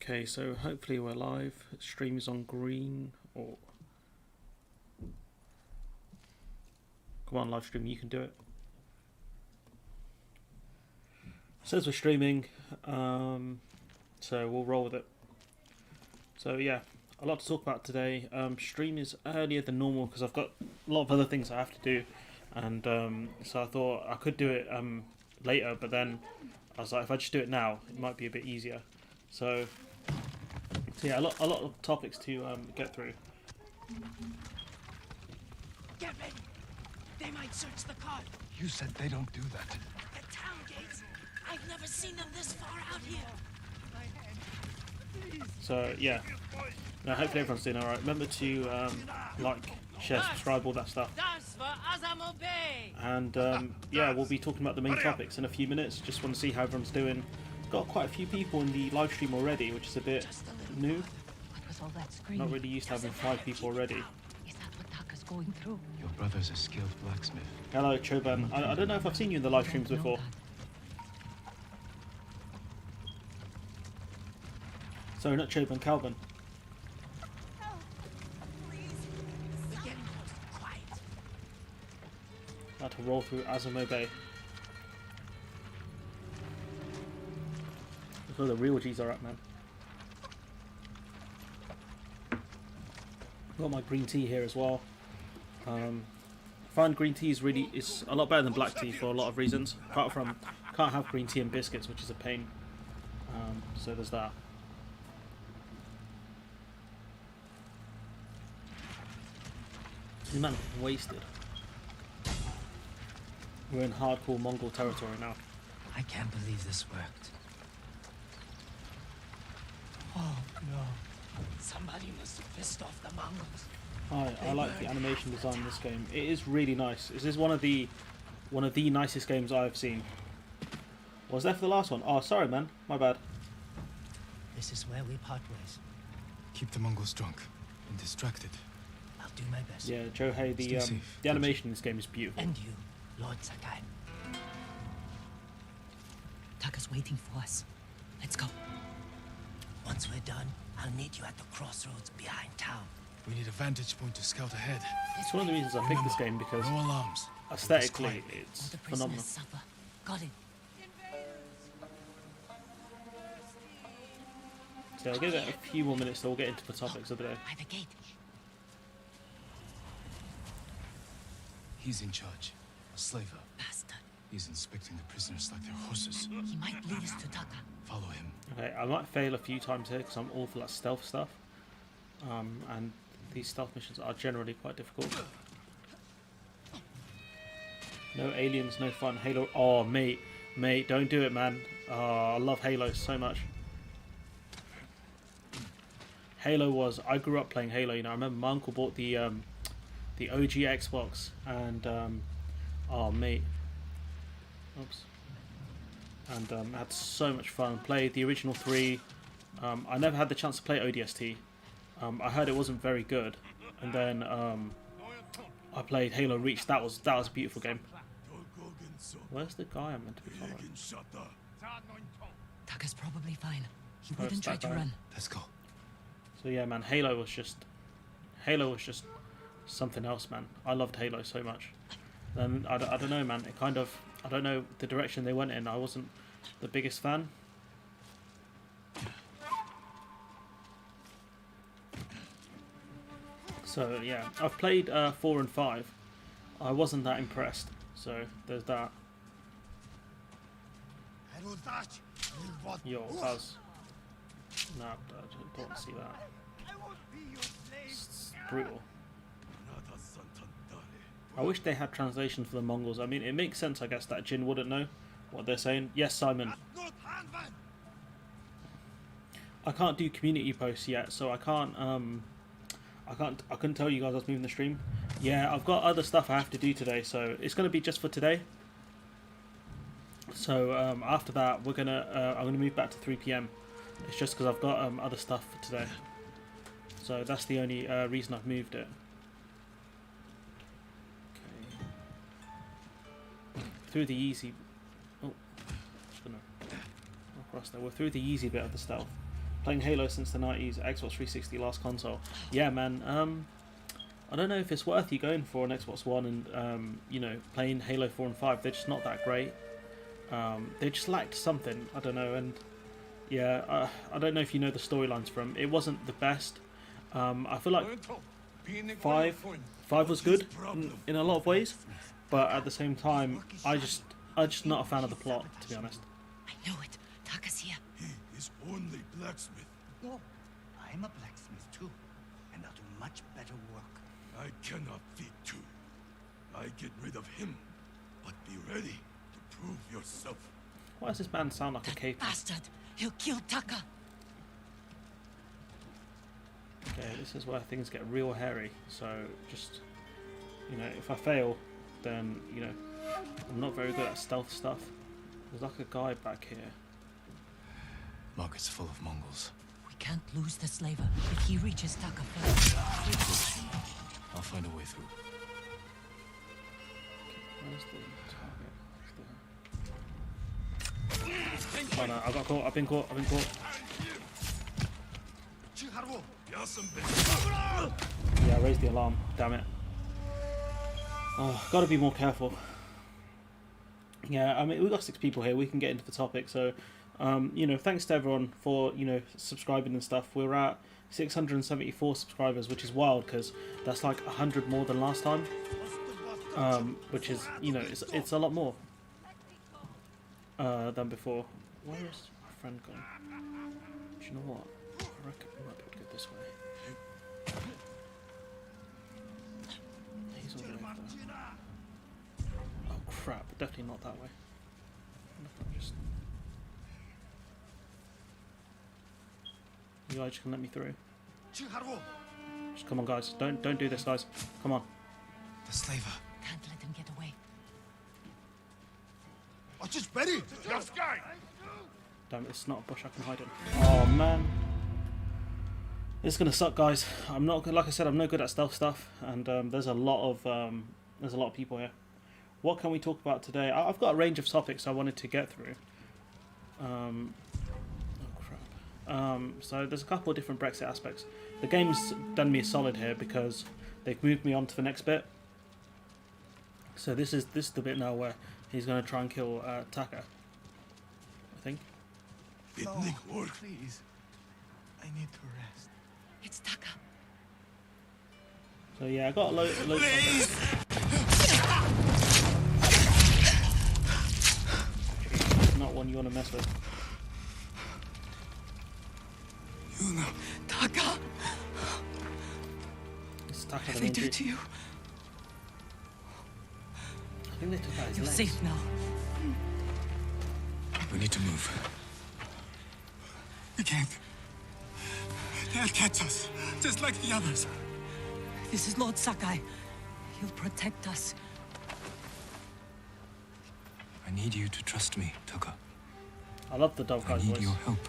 Okay, so hopefully we're live. Stream is on green. Or come on, live stream, you can do it. Says we're streaming, so we'll roll with it. So yeah, a lot to talk about today. Stream is earlier than normal because I've got a lot of other things I have to do, and so I thought I could do it later, but then I was like, if I just do it now, it might be a bit easier. So yeah, a lot of topics to get through. Get ready. They might search the car. You said they don't do that. The town gates. I've never seen them this far out here. So yeah, now hopefully everyone's doing alright. Remember to like, share, subscribe, all that stuff. And yeah, we'll be talking about the main topics in a few minutes. Just want to see how everyone's doing. Got quite a few people in the live stream already, which is a bit new. Not really used to having 5 people already. Is that what Taka's going through? Your brother's a skilled blacksmith. Hello, Choban. I don't know if I've seen you in the live streams before. Sorry, not Choban, Calvin. We're getting close. Quiet. About to roll through Azamo Bay. That's where the real G's are at, man. Got my green tea here as well. I find green tea is a lot better than black tea for a lot of reasons. Apart from, can't have green tea and biscuits, which is a pain. So there's that. Man, wasted. We're in hardcore Mongol territory now. I can't believe this worked. Oh no. Somebody must have pissed off the Mongols. I like the animation design in this game. It is really nice. This is one of the nicest games I've seen. Was that for the last one? Oh, sorry, man. My bad. This is where we part ways. Keep the Mongols drunk and distracted. I'll do my best. Yeah, Johei, the animation in this game is beautiful. And you, Lord Sakai. Taka's waiting for us. Let's go. Once we're done, I'll meet you at the crossroads behind town. We need a vantage point to scout ahead. It's one of the reasons I picked this game because No alarms. aesthetically it's All the phenomenal. prisoners suffer. Got it. So I'll give it a few more minutes, so we'll get into the topics of the day. By the gate. He's in charge. A slaver. Bastard. He's inspecting the prisoners like they're horses. He might lead us to Taka. Follow him. Okay, I might fail a few times here because I'm all for that stealth stuff. And these stealth missions are generally quite difficult. No aliens, no fun. Halo. Oh, mate, don't do it, man. Oh, I love Halo so much. Halo was. I grew up playing Halo. You know, I remember my uncle bought the OG Xbox, and oh, mate. Oops. And had so much fun. Played the original 3. I never had the chance to play ODST. I heard it wasn't very good, and then I played Halo Reach. That was a beautiful game. Where's the guy I'm meant to be following? Taka's probably fine. He Oh, wouldn't it's try that to guy. run. Let's go. So yeah, man, Halo was just something else, man. I loved Halo so much. And I don't know, man. It kind of, I don't know the direction they went in. I wasn't the biggest fan. So yeah, I've played 4 and 5. I wasn't that impressed. So there's that. Yo, Buzz. No, I don't want to see that. It's brutal. I wish they had translation for the Mongols. I mean, it makes sense, I guess, that Jin wouldn't know what they're saying. Yes, Simon. I can't do community posts yet, so I couldn't tell you guys I was moving the stream. Yeah, I've got other stuff I have to do today, so it's going to be just for today. So after that, I'm gonna move back to 3 PM. It's just because I've got other stuff for today. So that's the only reason I've moved it. Okay. Through the easy. Oh, just gonna across there. We're through the easy bit of the stealth. playing Halo since the 90s, Xbox 360 last console. Yeah, man. I don't know if it's worth you going for an Xbox One and you know, playing Halo 4 and 5. They're just not that great. They just lacked something. I don't know. And yeah, I don't know if you know the storylines from. It wasn't the best. I feel like five was good in a lot of ways, but at the same time, I'm just not a fan of the plot, to be honest. I know it. Taka's here. He is only blacksmith. No, I'm a blacksmith too, and I'll do much better work. I cannot feed two. I get rid of him, but be ready to prove yourself. Why does this man sound like a cape? Bastard! He'll kill Taka! Okay, this is where things get real hairy, so just, you know, if I fail, then, you know, I'm not very good at stealth stuff. There's like a guy back here. Market's full of Mongols. We can't lose the slaver if he reaches Taka first. Stay close. I'll find a way through. Where's the target? Oh no, I got caught, I've been caught. Yeah, I raised the alarm, damn it. Oh, gotta be more careful. Yeah, I mean, we've got 6 people here, we can get into the topic, so, you know, thanks to everyone for, you know, subscribing and stuff. We're at 674 subscribers, which is wild, because that's like 100 more than last time, which is, you know, it's a lot more than before. Where is my friend gone? Do you know what? I reckon we might be able to go this way. He's all the way over there. Oh crap, definitely not that way. You guys can let me through. Just come on, guys. Don't do this, guys. Come on. The slaver. Can't let him get away. Oh, just ready. Damn it, it's not a bush I can hide in. Oh man. This is gonna suck, guys. I'm not, like I said, I'm no good at stealth stuff, and there's a lot of people here. What can we talk about today? I've got a range of topics I wanted to get through. Oh crap. So there's a couple of different Brexit aspects. The game's done me a solid here because they've moved me on to the next bit. So this is the bit now where he's going to try and kill Taka, I think. No, Please, I need to rest. It's Taka. So yeah, I got a load of not one you want to mess with. you know. Taka! It's Taka What the did they do ninja. to you? I think they took out his You're legs. safe now. We need to move. We can't. They'll catch us, just like the others. This is Lord Sakai. He'll protect us. I need you to trust me, Taka. I love the dove I guy's need voice. your help.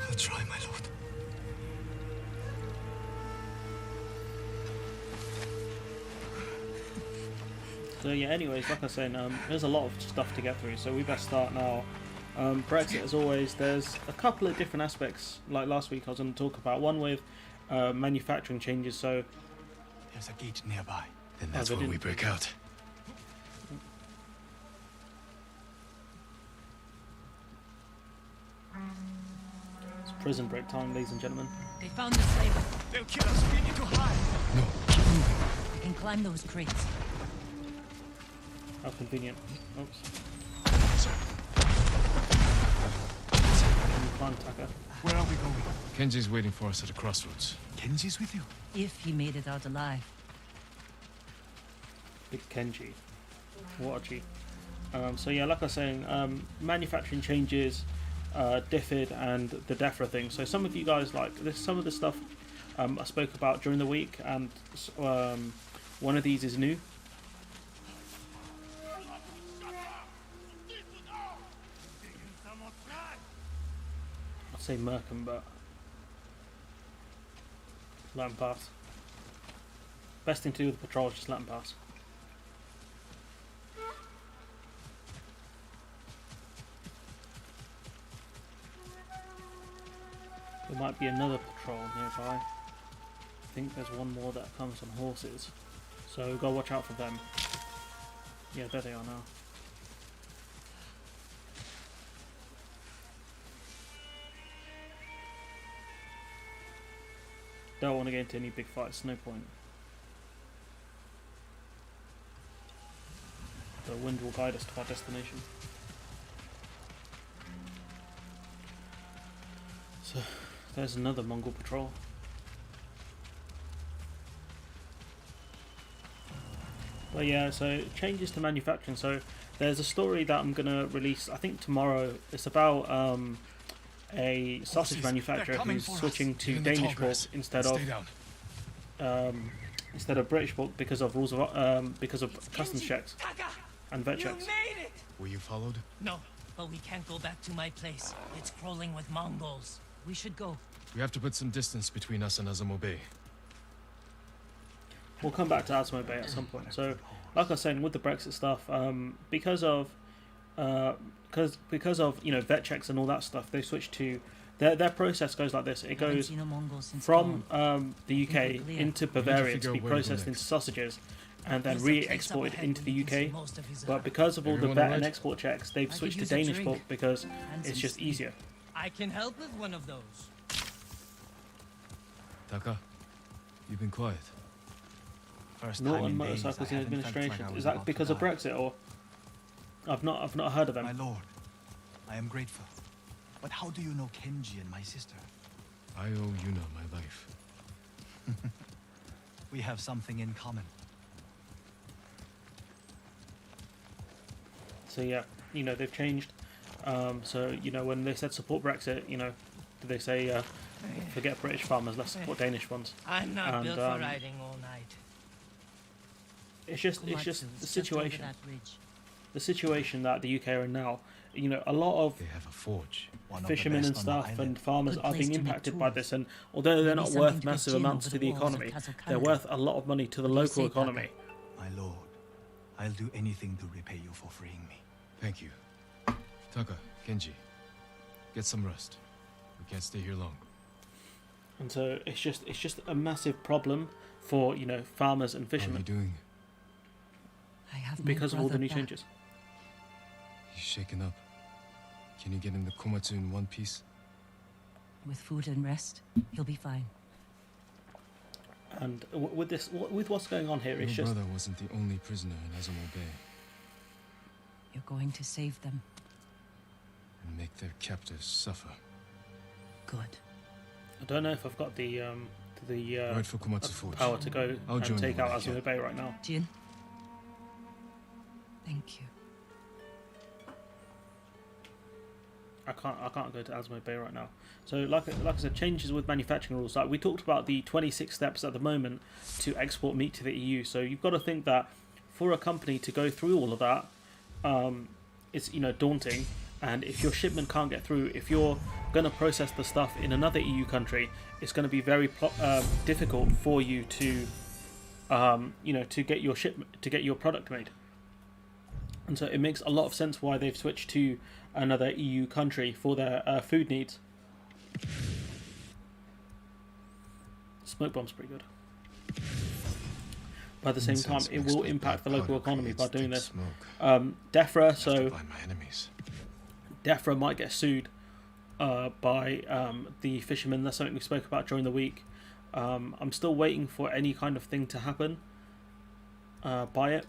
I'll try, my lord. So yeah, anyways, like I was saying, there's a lot of stuff to get through, so we better start now. Brexit, as always, there's a couple of different aspects, like last week I was going to talk about. One with manufacturing changes, so... There's a gate nearby. Then that's they where we didn't- break out. It's prison break time, ladies and gentlemen. They found the slaver. They'll kill us. We need to hide. No. We can climb those crates. How convenient. Oops. Can you climb, Taka? Where are we going? Kenji's waiting for us at the crossroads. Kenji's with you? If he made it out alive. Big Kenji. What a G. So yeah, like I was saying, manufacturing changes, differed, and the DEFRA thing. So some of you guys like this. Some of the stuff I spoke about during the week, and one of these is new. I'd say Merkham, but let him pass. Best thing to do with the patrol is just let him pass. There might be another patrol nearby. I think there's one more that comes on horses. So go watch out for them. Yeah, there they are now. Don't want to get into any big fights, no point. The wind will guide us to our destination. So, there's another Mongol patrol. But yeah, so changes to manufacturing. So there's a story that I'm going to release, I think tomorrow. It's about a sausage manufacturer who's switching to Danish pork instead of British pork because of rules of customs checks and vet checks. Were you followed? No, but we can't go back to my place. It's crawling with Mongols. We should go. We have to put some distance between us and Azamo Bay. We'll come back to Azamo Bay at some point. So, like I was saying, with the Brexit stuff, because of vet checks and all that stuff, they switched to their process goes like this. It goes from the UK into Bavaria to be processed into sausages, and then re-exported into the UK. But because of all the vet and export checks, they've switched to Danish pork because it's just easier. I can help with one of those. Taka, you've been quiet. First Not time on in days, motorcycles I in haven't felt administration. like I was Is that about because to of die. Brexit, or I've not heard of them? My lord, I am grateful. But how do you know Kenji and my sister? I owe Yuna my life. We have something in common. So yeah, they've changed. So when they said support Brexit, did they say forget British farmers, let's support Danish ones? I'm not And, built for riding all night. It's just the situation. The situation that the UK are in now. A lot of They have a forge. One of the fishermen best and on the stuff island. and farmers Good are place being to make impacted by tools. this, and although they're Maybe not something worth to get massive gin amounts over to the the walls of economy, Castle they're Canada. worth a lot of money to the What do you local say, economy. My lord, I'll do anything to repay you for freeing me. Thank you. Taka, Kenji, get some rest. We can't stay here long. And so it's just a massive problem for farmers and How are you fishermen doing? I have my because of all the brother new back. changes. He's shaken up. Can you get him the komatsu in one piece? With food and rest, he'll be fine. And with what's going on here, Your it's just brother wasn't the only prisoner in Azamo Bay. You're going to save them. And make their captors suffer. Good. I don't know if I've got the Right for Komatsu Forge. power to go I'll and join take you out when I can. Azuma Bay right now. Jin? Thank you. I can't go to Azuma Bay right now. So like I said, changes with manufacturing rules. Like we talked about the 26 steps at the moment to export meat to the EU. So you've got to think that for a company to go through all of that, it's daunting. And if your shipment can't get through, if you're going to process the stuff in another EU country, it's going to be very difficult for you to to get your product made. And so it makes a lot of sense why they've switched to another EU country for their food needs. Smoke bomb's pretty good. But at the same time, Incense it mixed will with impact the black local powder economy by creates doing thick this. smoke. DEFRA, Have to so blind my enemies. DEFRA might get sued by the fishermen. That's something we spoke about during the week. I'm still waiting for any kind of thing to happen by it.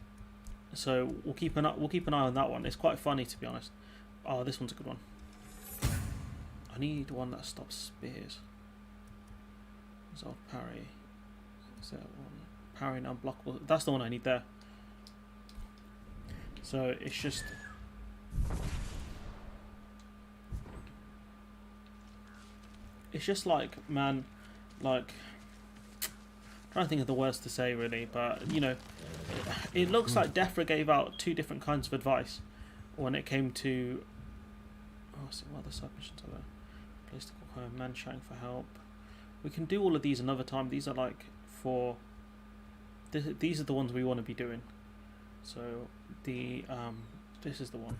So we'll keep an eye on that one. It's quite funny, to be honest. Oh, this one's a good one. I need one that stops spears. Resolve parry. Is that one? Parry and unblockable. That's the one I need there. So it's just. It's just like, man, like. Trying to think of the words to say really, but it looks like DEFRA gave out two different kinds of advice when it came to. Oh, see what other submissions are there? Place to call home, man shouting for help. We can do all of these another time. These are like for. These are the ones we want to be doing. So the this is the one.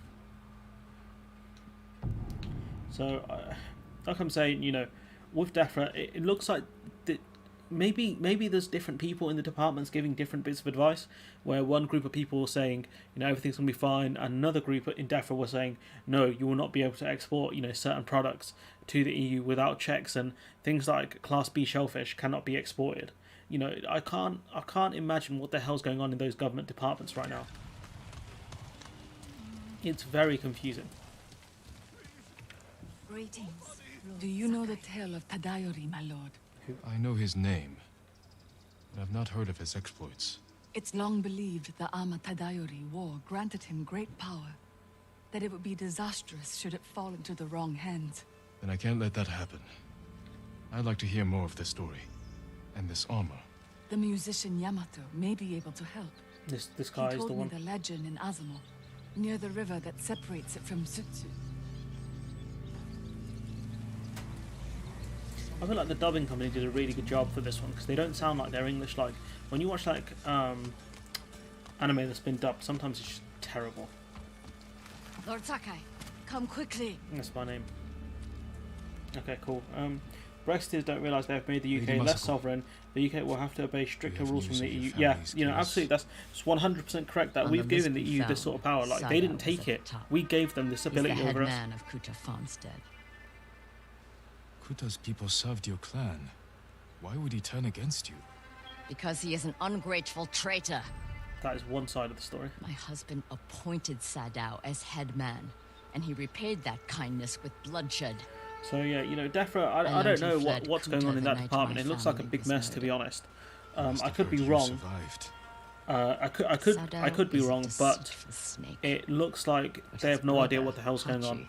So like I'm saying, with DEFRA, it looks like maybe there's different people in the departments giving different bits of advice, where one group of people were saying, everything's going to be fine, and another group in DEFRA were saying, no, you will not be able to export, certain products to the EU without checks, and things like Class B shellfish cannot be exported. I can't imagine what the hell's going on in those government departments right now. It's very confusing. Greetings. Do you know the tale of Tadayori, my lord? I know his name, but I've not heard of his exploits. It's long believed the Ama Tadayori war granted him great power, that it would be disastrous should it fall into the wrong hands. Then I can't let that happen. I'd like to hear more of this story, and this armor. The musician Yamato may be able to help. This guy he is told the me one. the legend in Azamo, near the river that separates it from Sutsu. I feel like the dubbing company did a really good job for this one, because they don't sound like they're English. Like when you watch anime that's been dubbed, sometimes it's just terrible. Lord Sakai, come quickly. That's my name. Okay, cool. Brexiteers don't realise they have made the UK Lady less Masako. sovereign. The UK will have to obey stricter have rules from news the of your EU. Yeah, family's absolutely. That's 100% correct. That On we've the given the list EU we this sort of found, power. Like Saga they didn't was take at the it. top. We gave them this He's the ability head over us. man of Kuta Farmstead. Kuta's people served your clan. Why would he turn against you? Because he is an ungrateful traitor. That is one side of the story. My husband appointed Sadao as head man, and he repaid that kindness with bloodshed. So yeah, DEFRA. I learned don't he know fled what's going Kuta on in the that night department. my It looks like a family big was mess, to be murdered. honest. Must I have could be heard you wrong. survived. I could be Sadao wrong, is a but deceitful snake, it looks like but they his have no idea brother, what the hell's going on. Hachi,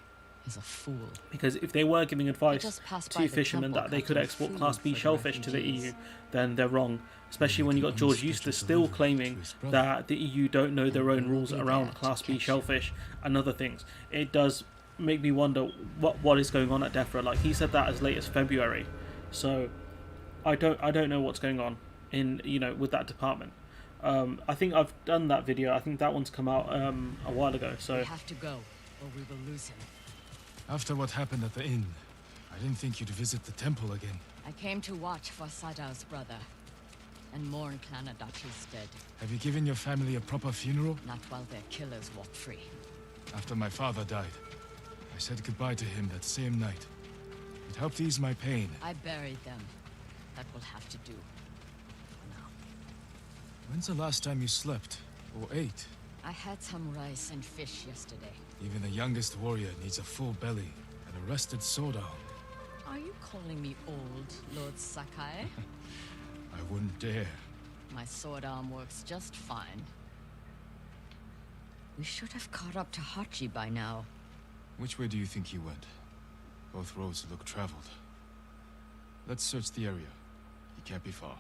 is a fool. Because if they were giving advice just passed to by the fishermen temple that they could collecting export food Class B for the shellfish to the refugees. EU, then they're wrong. Especially Maybe when you they got can George unstitch Eustace a still delivery claiming to his brother. that the EU don't know their own And we'll rules be around there to Class B catch you. shellfish and other things. It does make me wonder what is going on at DEFRA. Like he said that as late as February, so I don't know what's going on in with that department. I think I've done that video. I think that one's come out a while ago. So We have to go, or we will lose him. After what happened at the inn, I didn't think you'd visit the temple again. I came to watch for Sadao's brother, and mourn Clan Adachi's dead, Have you given your family a proper funeral? not while their killers walk free. After my father died, I said goodbye to him that same night. It helped ease my pain. I buried them. That will have to do. For now. When's the last time you slept? Or ate? I had some rice and fish yesterday. Even the youngest warrior needs a full belly and a rested sword arm. Are you calling me old, Lord Sakai? I wouldn't dare. My sword arm works just fine. We should have caught up to Hachi by now. Which way do you think he went? Both roads look traveled. Let's search the area. He can't be far.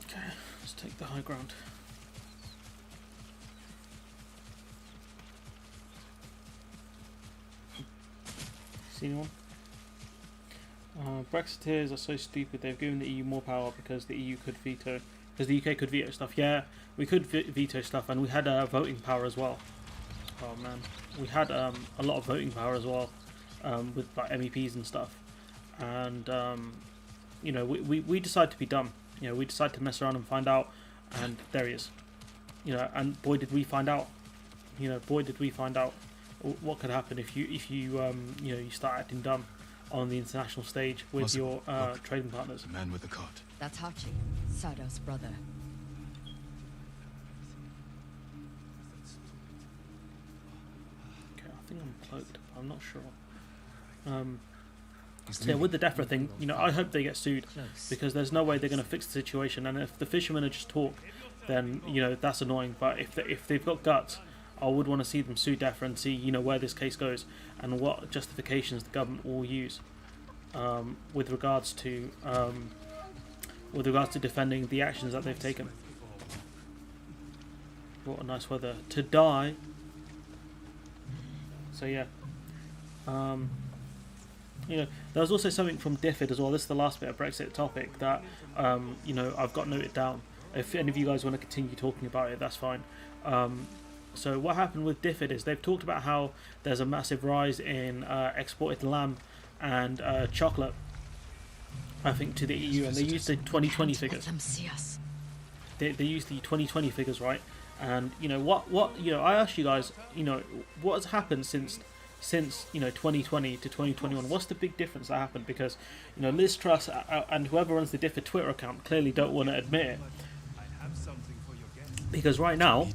okay, let's take the high ground. See anyone? Brexiteers are so stupid. They've given the EU more power because the EU could veto. Because the UK could veto stuff. Yeah, we could veto stuff, and we had voting power as well. Oh man, we had a lot of voting power as well, with like MEPs and stuff. And we decided to be dumb. We decided to mess around and find out, and there he is. And boy did we find out. Boy did we find out what could happen if you start acting dumb on the international stage with Possible. your Look. trading partners. The man with the cart. That's Hachi, Sadao's brother. Okay, I think I'm cloaked. But I'm not sure. He's So yeah, leaving. with the DEFRA thing, I hope they get sued Close. because there's no way they're going to fix the situation. And if the fishermen are just talk, then that's annoying. But if they've got guts, I would want to see them sue DEFRA and see where this case goes and what justifications the government will use with regards to defending the actions that they've taken. What a nice weather to die. So yeah. There was also something from Diffid as well. This is the last bit of Brexit topic that I've got noted down. If any of you guys want to continue talking about it, that's fine. So what happened with DFID is they've talked about how there's a massive rise in exported lamb and chocolate, I think, to the EU, and they used the 2020 figures. Let them see us. They used the 2020 figures, right? And you know what I asked you guys, what has happened since 2020 to 2021? What's the big difference that happened? Because Liz Truss and whoever runs the DFID Twitter account clearly don't want to admit it, because right now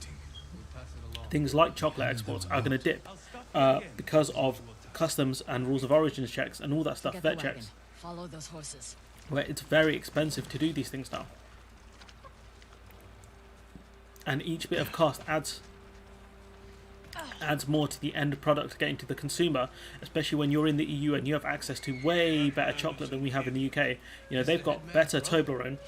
things like chocolate exports are going to dip because of customs and rules of origins checks and all that stuff, vet checks. Follow those horses. Where it's very expensive to do these things now, and each bit of cost adds more to the end product getting to the consumer, especially when you're in the EU and you have access to way better chocolate than we have in the UK. They've got better Toblerone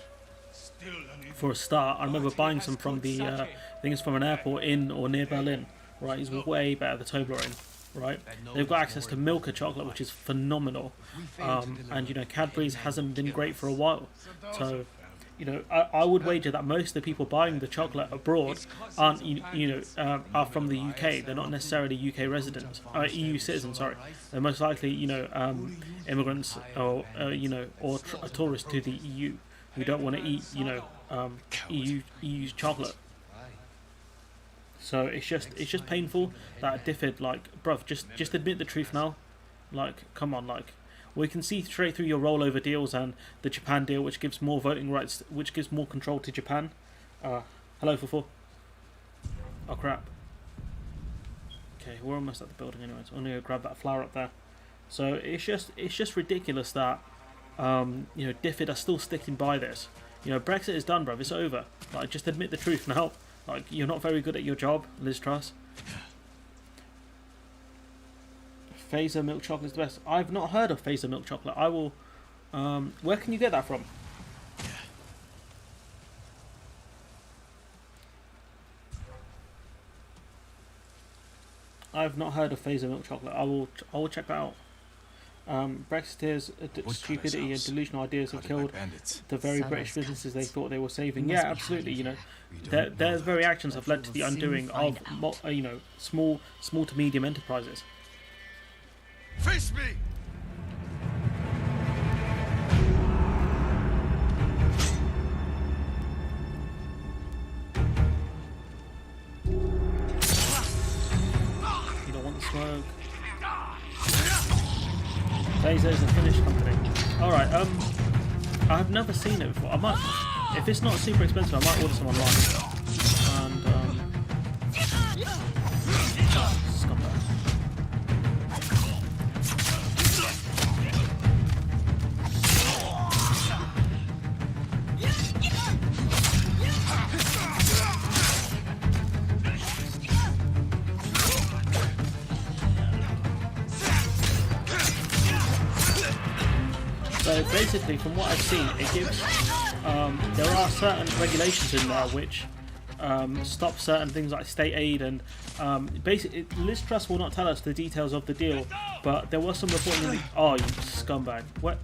for a start. I remember buying some from the I think it's from an airport in or near Berlin, right? It's way better than Toblerone, right? They've got access to Milka chocolate, which is phenomenal, and Cadbury's hasn't been great for a while. So I would wager that most of the people buying the chocolate abroad aren't are from the UK. They're not necessarily UK residents, EU citizens. Sorry, they're most likely immigrants or or tourists to the EU who don't want to eat EU chocolate. So it's just painful that DFID, bruv, just admit the truth now. Come on, we can see straight through your rollover deals and the Japan deal, which gives more voting rights, which gives more control to Japan. Hello, Fufu. Oh crap. Okay, we're almost at the building anyway, so I'm gonna go grab that flower up there. So it's just ridiculous that DFID are still sticking by this. Brexit is done, bruv. It's over. Just admit the truth now. You're not very good at your job, Liz Truss. Phaser milk chocolate is the best. I've not heard of Phaser milk chocolate. I will. Where can you get that from? I've not heard of Phaser milk chocolate. I will check that out. Brexiteers' stupidity and delusional ideas have killed the very British businesses they thought they were saving. Yeah, absolutely. Their very actions have led to the undoing of small to medium enterprises. Face me! You don't want the smoke. Phaser is a Finnish company. Alright, I have never seen it before. I might, if it's not super expensive, I might order some online. And, scumbag. So basically, from what I've seen, it gives there are certain regulations in there which stop certain things like state aid, and basically Liz Truss will not tell us the details of the deal, but there was some reporting in the you scumbag. What?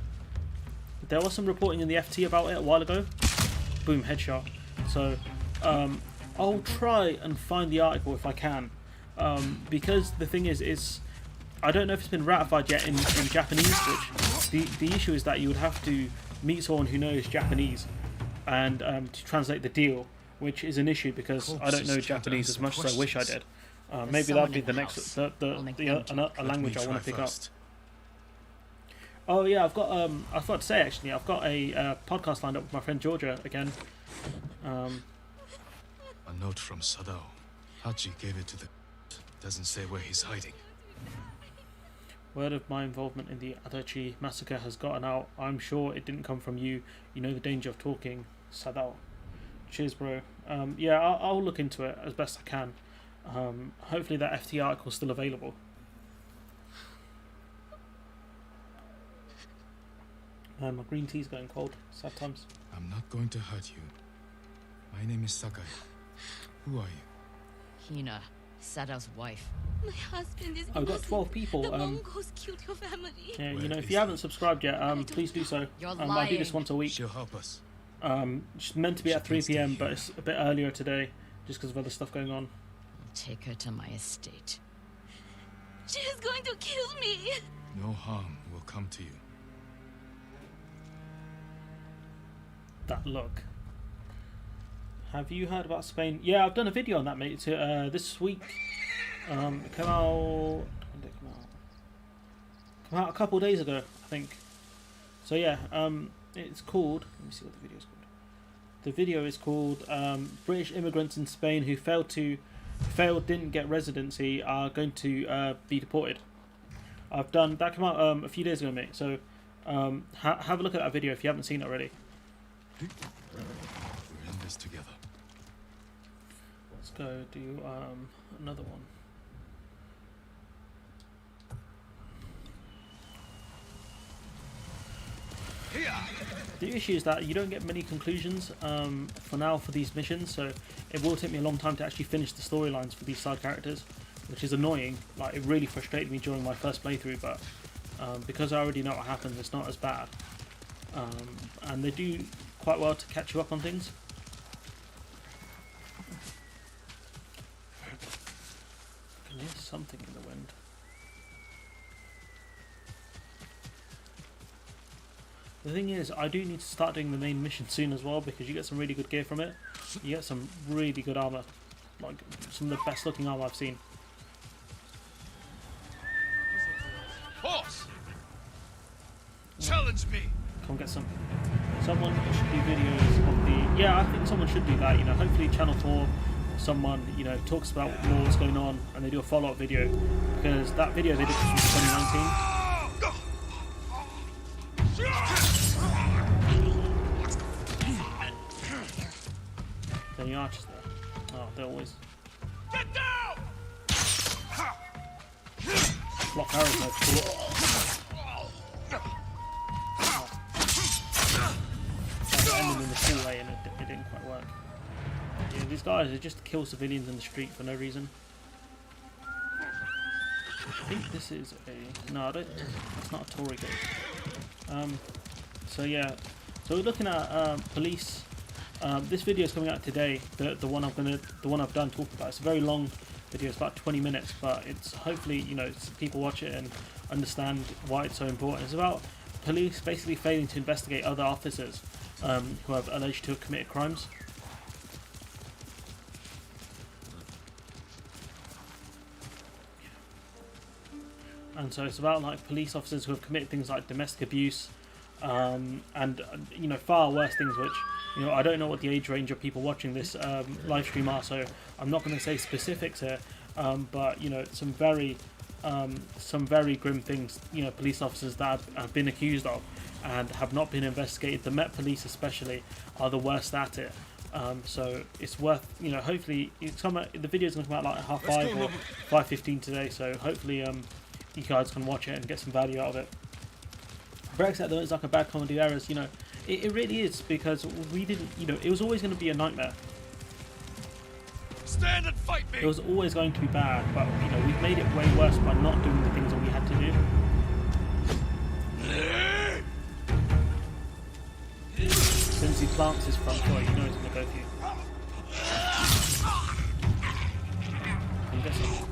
There was some reporting in the FT about it a while ago. Boom, headshot. So I'll try and find the article if I can, because the thing is I don't know if it's been ratified yet in Japanese, which the issue is that you would have to meet someone who knows Japanese and to translate the deal, which is an issue because I don't know Japanese as much as I wish I did. Maybe that'll be the next a language I want to pick up. Oh yeah, I've got I forgot to say actually, I've got a podcast lined up with my friend Georgia again. A note from Sadao. Hachi gave it to the... Doesn't say where he's hiding. Word of my involvement in the Adachi massacre has gotten out. I'm sure it didn't come from you. You know the danger of talking, Sadao. Cheers, bro. Yeah, I'll look into it as best I can. Hopefully that FT article is still available. My green tea's going cold. Sad times. I'm not going to hurt you. My name is Sakai. Who are you? Hina, Sadao's wife. My husband is I've got 12 people. The Mongols killed your family. Yeah, if you haven't subscribed yet, please do so. I do this once a week. She'll help us. It's meant to be at 3 PM, but it's a bit earlier today, just because of other stuff going on. take her to my estate. She is going to kill me. No harm will come to you. That look. Have you heard about Spain? Yeah, I've done a video on that, mate. This week. It came out. When did it come out? Came out a couple of days ago, I think. So yeah, it's called. Let me see what the video is called. The video is called British immigrants in Spain who didn't get residency are going to be deported. I've done that. Came out a few days ago, mate. So have a look at that video if you haven't seen it already. We're in this together. Let's go do another one. The issue is that you don't get many conclusions for now for these missions, so it will take me a long time to actually finish the storylines for these side characters, which is annoying. Like, it really frustrated me during my first playthrough, but because I already know what happens, it's not as bad. And they do quite well to catch you up on things. I can hear something in the wind. The thing is, I do need to start doing the main mission soon as well, because you get some really good gear from it. You get some really good armor, like some of the best looking armor I've seen. Horse! Challenge me! Come get some. Someone should do videos of the. Yeah, I think someone should do that. You know, hopefully Channel 4, someone, you know, talks about what's going on, and they do a follow-up video, because that video they did from 2019. Any archers there? Oh, they're always. Get down! Block arrows though. I ended in the full way and it didn't quite work. Yeah, these guys are just to kill civilians in the street for no reason. I think this is a. No, I don't. That's not a Tory gate. So yeah. So we're looking at police. This video is coming out today. The one I've done talking about. It's a very long video. It's about 20 minutes, but it's hopefully, you know, people watch it and understand why it's so important. It's about police basically failing to investigate other officers who have alleged to have committed crimes. And so it's about like police officers who have committed things like domestic abuse and you know, far worse things, which, you know, I don't know what the age range of people watching this live stream are, so I'm not going to say specifics here, but, you know, some very grim things, you know, police officers that have been accused of and have not been investigated. The Met Police especially are the worst at it. So it's worth, you know, hopefully the video's going to come out like 5:30 or 5:15 today, so hopefully you guys can watch it and get some value out of it. Brexit though is like a bad comedy errors, you know, it really is, because we didn't, you know, it was always going to be a nightmare. Stand and fight me. It was always going to be bad, but, you know, we've made it way worse by not doing the things that we had to do. As soon as he plants his front foot, you know he's going to go for you. Can you get some?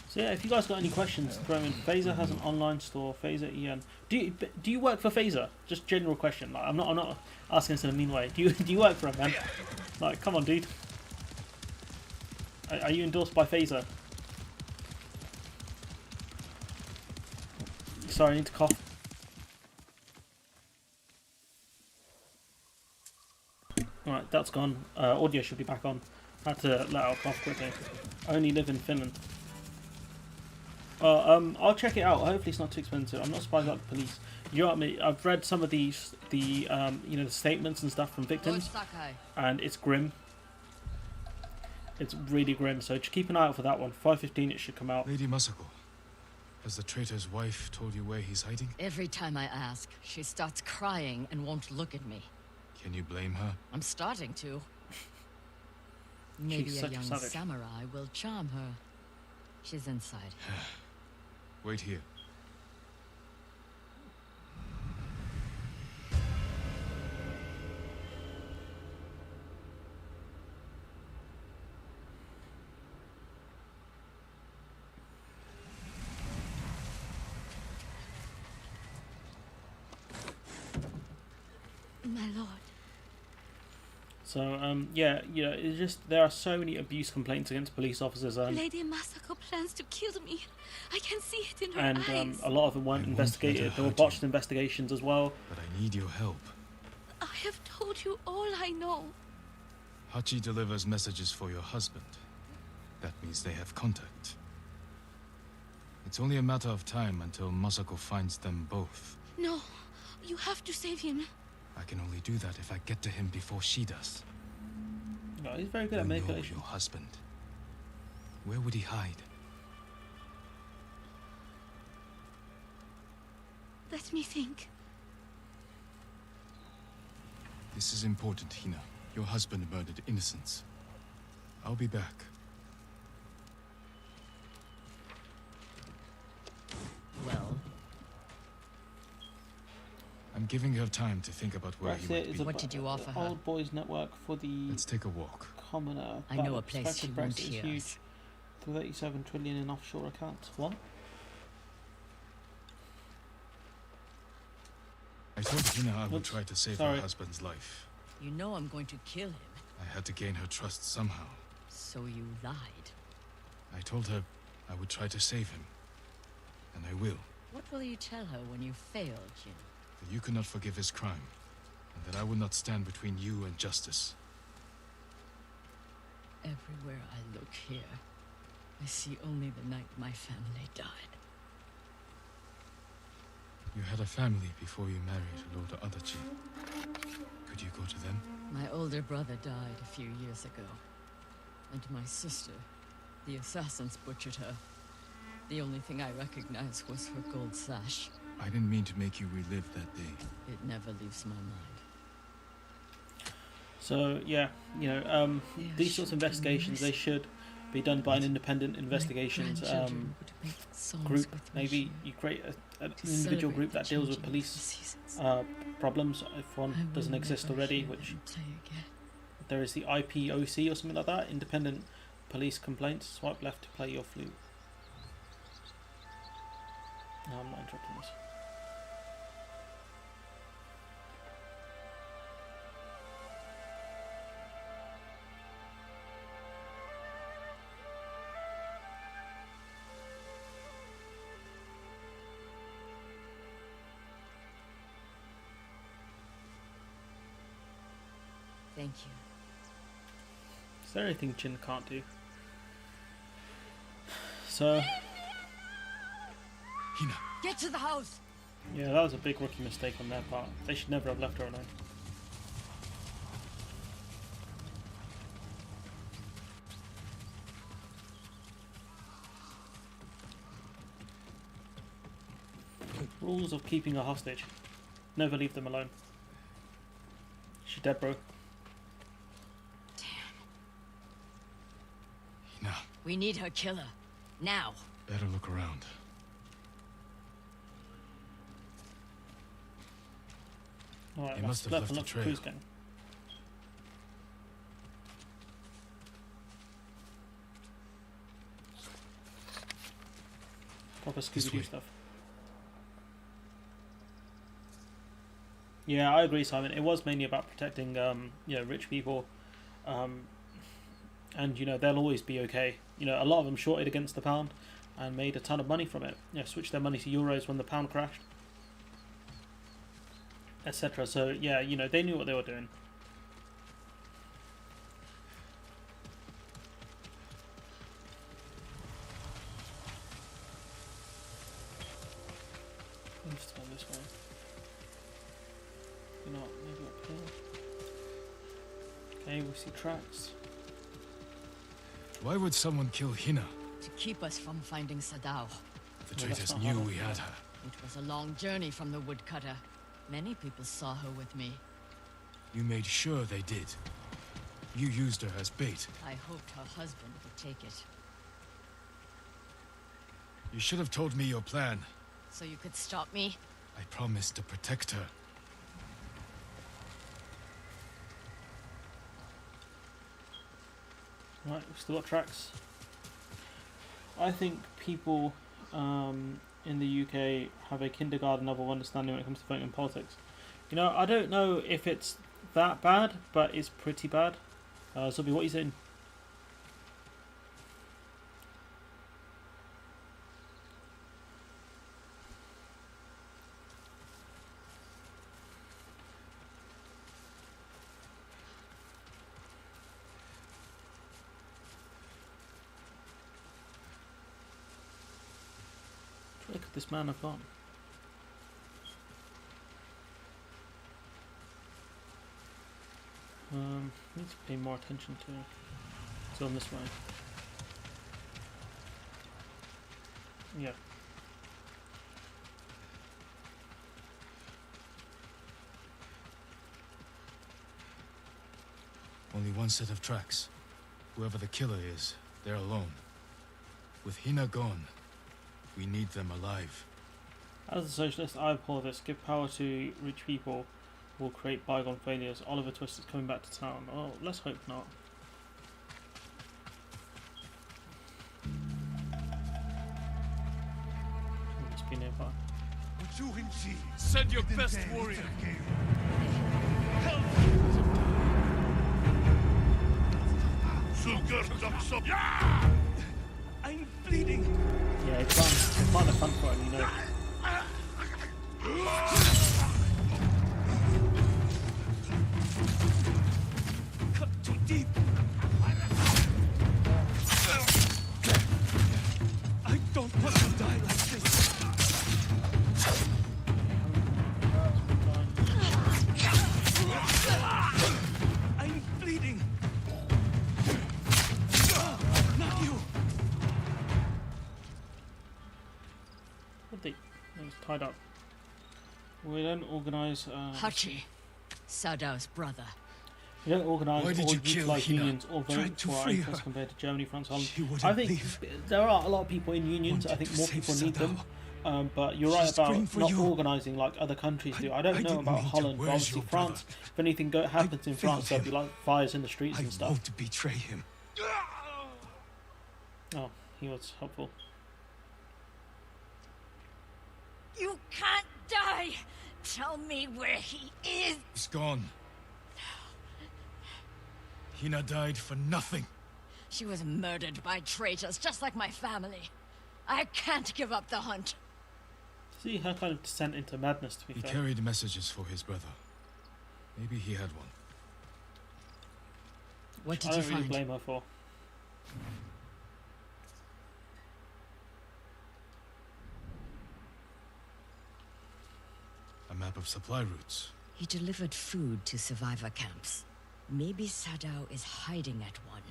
So yeah, if you guys got any questions, throw them in. Phaser has an online store. Phaser EN. Do you work for Phaser? Just general question. Like, I'm not asking this in a mean way. Do you work for him, man? Like, come on, dude. Are you endorsed by Phaser? Sorry, I need to cough. Alright, that's gone. Audio should be back on. I had to let out a cough quickly. I only live in Finland. I'll check it out. Hopefully it's not too expensive. I'm not surprised about the police. You know what I mean? I've read some of you know, the statements and stuff from victims, and it's grim. It's really grim. So just keep an eye out for that one. 5:15 it should come out. Lady Masako, has the traitor's wife told you where he's hiding? Every time I ask, she starts crying and won't look at me. Can you blame her? I'm starting to. Maybe She's a such a young savage. samurai will charm her. She's inside. Wait here. My lord. So yeah, it's just there are so many abuse complaints against police officers, Lady Masako plans to kill me. I can see it in her and eyes. a lot of them I weren't won't let her investigated. There were hurt botched you. investigations as well. But I need your help. I have told you all I know. Hachi delivers messages for your husband. That means they have contact. It's only a matter of time until Masako finds them both. No, you have to save him. I can only do that if I get to him before she does. No, he's very good at You know manipulation. your husband. Where would he hide? Let me think. This is important, Hina. Your husband murdered innocents. I'll be back. Well, I'm giving her time to think about where he Brexit might is be. What did you offer her? Old boys network for the Let's take a walk. commoner. I know a place she Expected won't Brexit is hear huge. us. 37 trillion in offshore accounts. What? I told Hina I would Oops, try to save sorry. her husband's life. You know I'm going to kill him, I had to gain her trust somehow. so you lied. I told her I would try to save him. And I will. What will you tell her when you fail, Jin? That you cannot forgive his crime. And that I will not stand between you and justice. Everywhere I look here, I see only the night my family died. You had a family before you married Lord Adachi. Could you go to them? My older brother died a few years ago. And my sister, the assassins butchered her. The only thing I recognize was her gold sash. I didn't mean to make you relive that day. It never leaves my mind. So yeah, these sorts of investigations, they should be done by an independent investigations group. Maybe you create an individual group that deals with police problems if one doesn't exist already, which there is the IPOC or something like that, Independent Police Complaints. Swipe left to play your flute. No, I'm not interrupting this. Thank you. Is there anything Jin can't do? So Hina! Get to the house! yeah, that was a big rookie mistake on their part. They should never have left her alone. Rules of keeping a hostage. Never leave them alone. She dead, bro. Hina! We need her killer. Now. Better look around. Alright, He that's must have left left and a up for trail. cruise gang. Proper This Scooby-Doo way. stuff. Yeah, I agree, Simon. It was mainly about protecting, rich people, and they'll always be okay. A lot of them shorted against the pound and made a ton of money from it. Switched their money to euros when the pound crashed, etc. So yeah, they knew what they were doing. Let's go this way. Maybe up here. Okay, we see tracks. Why would someone kill Hina? To keep us from finding Sadao. The Well, traitors that's not knew hard. we had her. It was a long journey from the woodcutter. Many people saw her with me. You made sure they did. You used her as bait. I hoped her husband would take it. You should have told me your plan. So you could stop me? I promised to protect her. Right, we've still got tracks. I think people in the UK have a kindergarten level of understanding when it comes to voting in politics. You know, I don't know if it's that bad, but it's pretty bad. Zubby, what are you saying? Look at this man I've got. Need to pay more attention to. It's on this way. Yeah. Only one set of tracks. Whoever the killer is, they're alone. With Hina gone, we need them alive. As a socialist, I abhor this. Give power to rich people will create bygone failures. Oliver Twist is coming back to town. Oh, let's hope not. He must be nearby. Send your best warrior. I'm bleeding. Yeah, it's fun. It's fun for him, you know. Cut too deep. I don't want to die like this. I'm bleeding. Not you. What they? He's tied up. We don't organise. Hachi, Sadao's brother. We don't organise Why or did you kill utilise Hina? unions or vote Tried to for our free interests her. compared to Germany, France, Holland. She wouldn't I think leave. there are a lot of people in unions. I Wanted think to more save people need them. Sadao. But you're right She's about screamed for not you. organising like other countries do. I don't I know didn't about mean to. Holland, but Where's obviously your France. brother? If anything happens in failed France, there'll be him. like fires in the streets I and stuff. won't betray him. Oh, he was helpful. You can't die! Tell me where he is! He's gone. Hina died for nothing. She was murdered by traitors, just like my family. I can't give up the hunt. See her kind of descent into madness, to be He fair. carried messages for his brother. Maybe he had one. What did I you don't really find? blame her for. A map of supply routes. He delivered food to survivor camps. Maybe Sadao is hiding at one.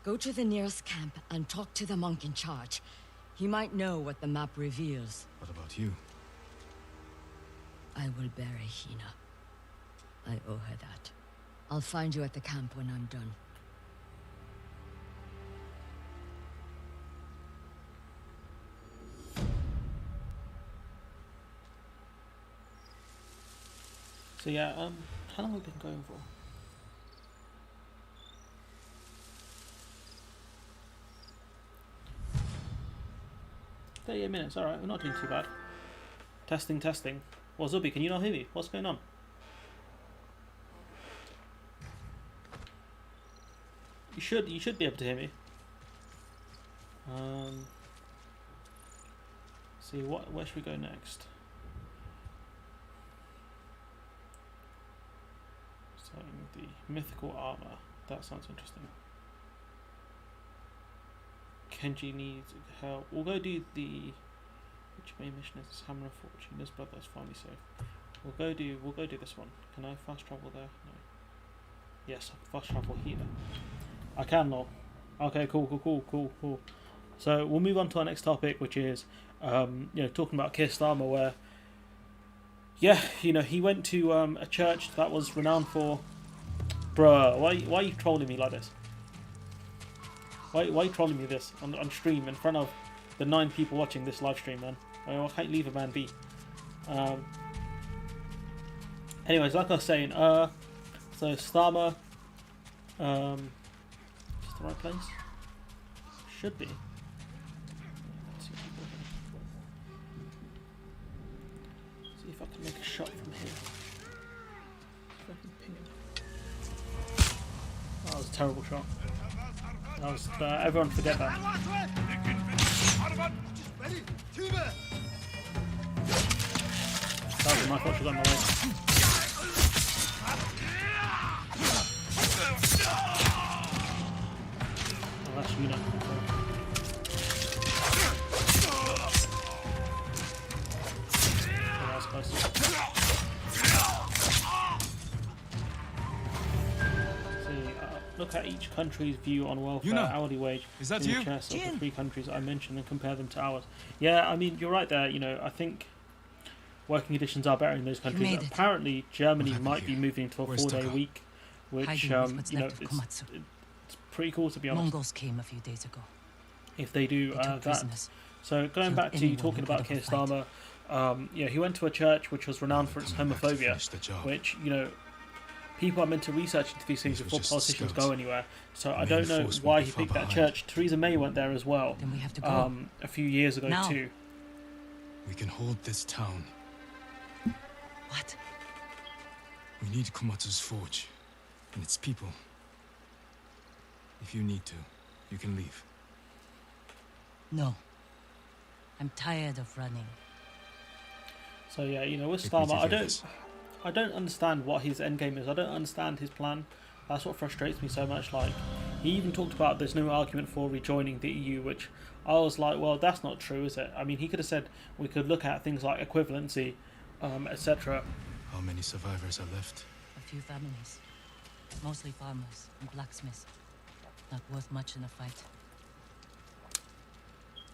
Go to the nearest camp and talk to the monk in charge. He might know what the map reveals. What about you? I will bury Hina. I owe her that. I'll find you at the camp when I'm done. So yeah, how long have we been going for? $38. Alright, we're not doing too bad. Testing. Well, Zubi, can you not hear me? What's going on? You should be able to hear me. See where should we go next? Starting with the mythical armor. That sounds interesting. Kenji needs help. We'll go do the which main mission is this? Hammer of Fortune. His brother is finally safe. We'll go do this one. Can I fast travel there? No. Yes, I can fast travel here. I can, lol. Okay, cool. So we'll move on to our next topic, which is talking about Keir Starmer, where he went to a church that was renowned for Bruh, why are you trolling me like this? Why are you trolling me this on stream in front of the 9 people watching this live stream, man? I can't leave a man be. Anyways, like I was saying, so Starmer, is this the right place? Should be. See if I can make a shot from here. Oh, that was a terrible shot. That was, everyone forget that. That was my fault, she got in the way. Oh, that's Yuna. Oh, that's close. Look at each country's view on welfare, hourly wage, is that in you? the chest of the 3 countries I mentioned and compare them to ours. Yeah, I mean, you're right there. You know, I think working conditions are better in those countries. Apparently, Germany might be moving to a 4-day week, which, you know, it's pretty cool, to be honest. Mongols came a few days ago. If they do that. So going back to talking about Keir Starmer, yeah, he went to a church which was renowned for its homophobia, which, you know, people are meant to research into these things before politicians go anywhere. So I don't know why he picked that church. Theresa May went there as well. Then we have to go. A few years ago too. We can hold this town. What? We need Komatsu's forge and its people. If you need to, you can leave. No. I'm tired of running. So yeah, you know, with Starmer, I don't understand what his endgame is. I don't understand his plan. That's what frustrates me so much. Like, he even talked about there's no argument for rejoining the EU, which I was like, well, that's not true, is it? I mean, he could have said we could look at things like equivalency, etc. How many survivors are left? A few families. Mostly farmers and blacksmiths. Not worth much in a fight.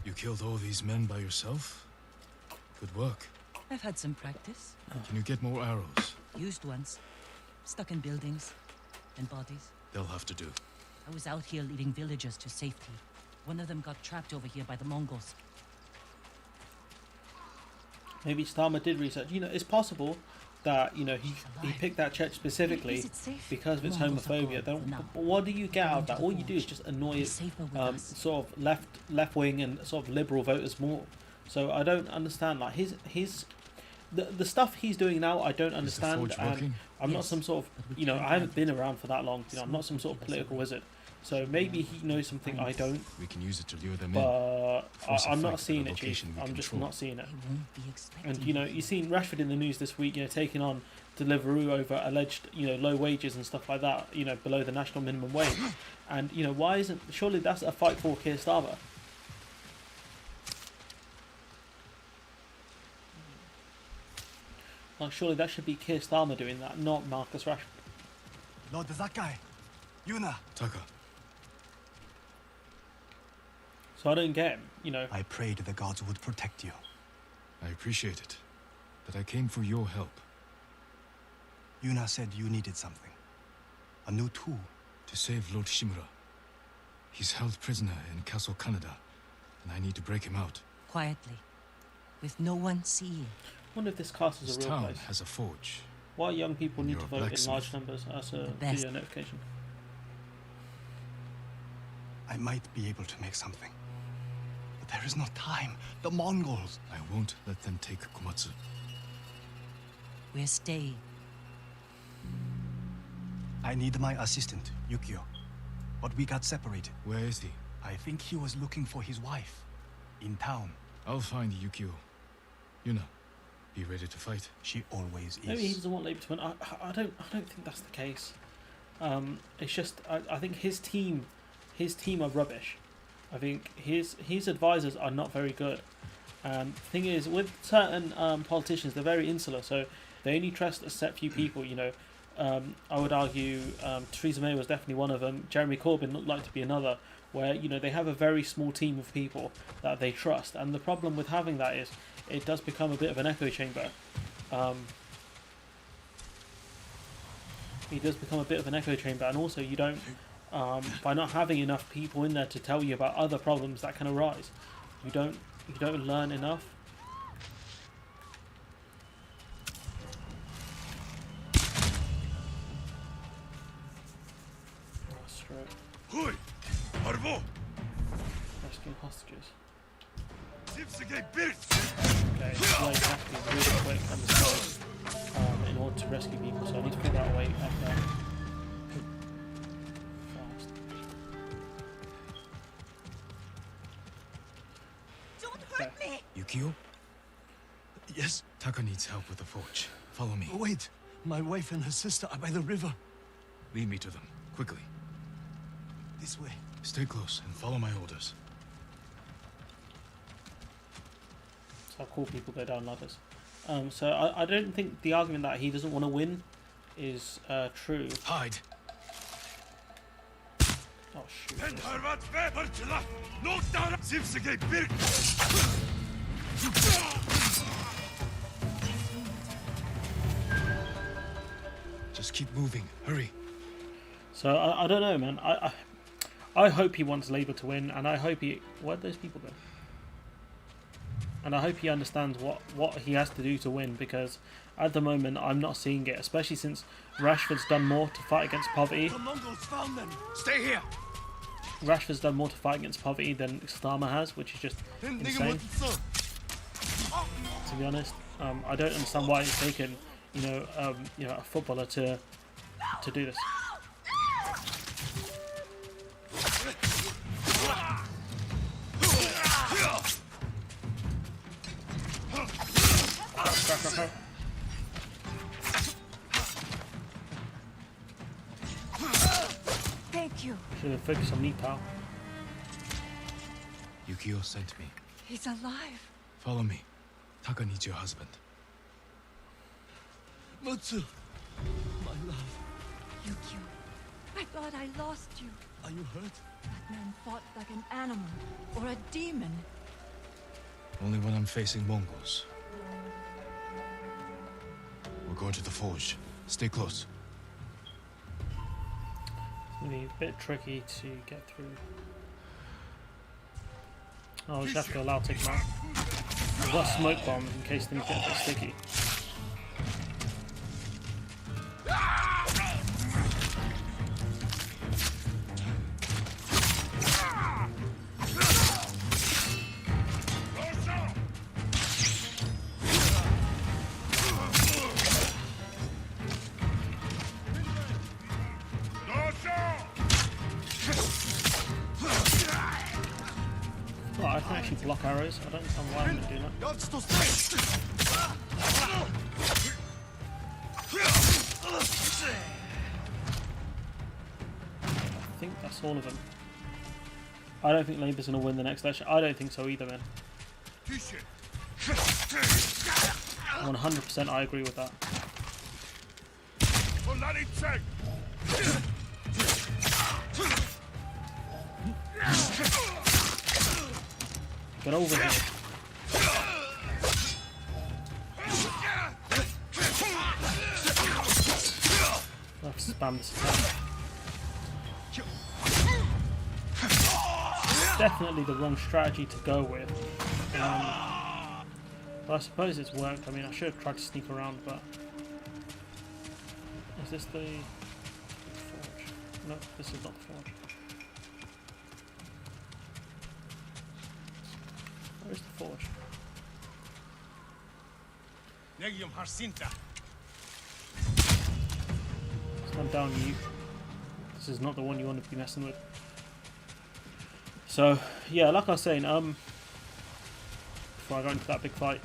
You killed all these men by yourself? Good work. I've had some practice. Can you get more arrows? Used ones. Stuck in buildings. And bodies. They'll have to do. I was out here leading villagers to safety. One of them got trapped over here by the Mongols. Maybe Starmer did research. You know, it's possible that, you know, he picked that church specifically because of its homophobia. Then what do you get out of that? All you do is just annoy sort of left wing and sort of liberal voters more. So I don't understand, like, the stuff he's doing now, I don't understand, and I'm not some sort of, you know, I haven't been around for that long, you know, I'm not some sort of political wizard, so maybe he knows something I don't. We can use it to lure them in. I'm not seeing it, Chief. I'm just not seeing it. And, you know, you've seen Rashford in the news this week, you know, taking on Deliveroo over alleged, you know, low wages and stuff like that, you know, below the national minimum wage. And, you know, why isn't, surely that's a fight for Keir Starmer. Like, surely that should be Keir Starmer doing that, not Marcus Rashford. Lord Zakai, Yuna. Taka. So I don't get him, you know. I prayed the gods would protect you. I appreciate it, but I came for your help. Yuna said you needed something. A new tool. To save Lord Shimura. He's held prisoner in Castle Canada, and I need to break him out. Quietly. With no one seeing. I wonder if this castle is a real place. Has a forge. Why young people need to vote in large numbers as a video notification? I might be able to make something. But there is no time. The Mongols. I won't let them take Komatsu. We're staying. I need my assistant, Yukio. But we got separated. Where is he? I think he was looking for his wife. In town. I'll find Yukio. Yuna, be ready to fight. She always is. Maybe he doesn't want Labour to win. I don't think that's the case. It's just I think his team are rubbish. I think his advisors are not very good. The thing is, with certain politicians, they're very insular, so they only trust a set few people. You know, I would argue Theresa May was definitely one of them. Jeremy Corbyn looked like to be another. Where, you know, they have a very small team of people that they trust, and the problem with having that is it does become a bit of an echo chamber. he does become a bit of an echo chamber, and also you don't, by not having enough people in there to tell you about other problems that can arise, you don't learn enough. Oh, stroke. Rescuing hostages. Okay, so you have to be really quick on the side in order to rescue people, so I need to figure out a way up there. Fast. Don't hurt me! Yukio? Yes? Taka needs help with the forge. Follow me. Wait. My wife and her sister are by the river. Lead me to them, quickly. This way. Stay close and follow my orders. So how cool people go down ladders. So I don't think the argument that he doesn't want to win is true. Hide! Oh shoot. Just keep moving. Hurry. So I don't know, man. I hope he wants Labour to win, and I hope he... Where'd those people go? And I hope he understands what he has to do to win, because at the moment I'm not seeing it, especially since Rashford's done more to fight against poverty. The Mongols found them. Stay here. Rashford's done more to fight against poverty than Starmer has, which is just insane. To be honest, I don't understand why it's taken, a footballer to do this. Thank you. Should have focused on knee power. Yukio sent me. He's alive. Follow me. Taka needs your husband. Mutsu. My love. Yukio, I thought I lost you. Are you hurt? That man fought like an animal or a demon. Only when I'm facing Mongols. We're going to the forge. Stay close. It's going to be a bit tricky to get through. Oh, we just have to allow to take him out. I've got a smoke bomb in case things get a bit sticky. Oh, I can actually block arrows. I don't understand why I'm going to do that. I think that's all of them. I don't think Labour's going to win the next election. I don't think so either, man. 100% I agree with that. Get over here. I've spammed this attack. It's definitely the wrong strategy to go with. But I suppose it's worked. I mean, I should have tried to sneak around, but... Is this the forge? No, this is not the forge. Where's the forge? Stand down, you. This is not the one you want to be messing with. So, yeah, like I was saying, before I go into that big fight,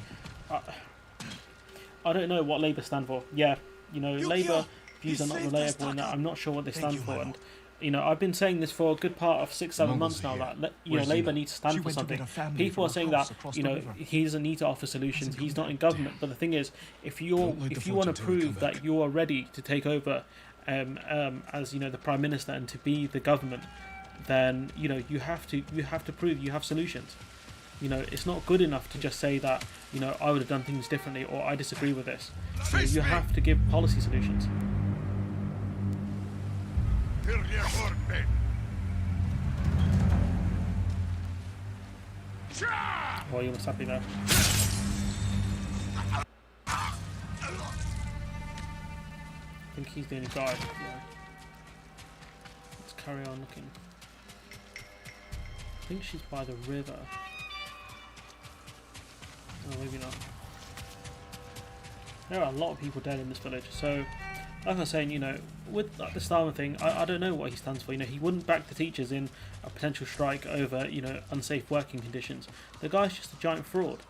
I don't know what Labour stand for. Yeah, Labour views are not relatable in that. I'm not sure what they stand for, and I've been saying this for a good part of 6-7 months now. That Labour needs to stand for something. People are saying that he doesn't need to offer solutions. He's not in government. But the thing is, if you want to prove that you are ready to take over as the Prime Minister and to be the government, then you have to prove you have solutions. It's not good enough to just say that I would have done things differently or I disagree with this. You have to give policy solutions. Oh, you almost happy there. I think he's the only guy. Yeah. Let's carry on looking. I think she's by the river. Oh, maybe not. There are a lot of people dead in this village, so like I was saying, you know, with like, the Starmer thing, I don't know what he stands for. You know, he wouldn't back the teachers in a potential strike over, you know, unsafe working conditions. The guy's just a giant fraud.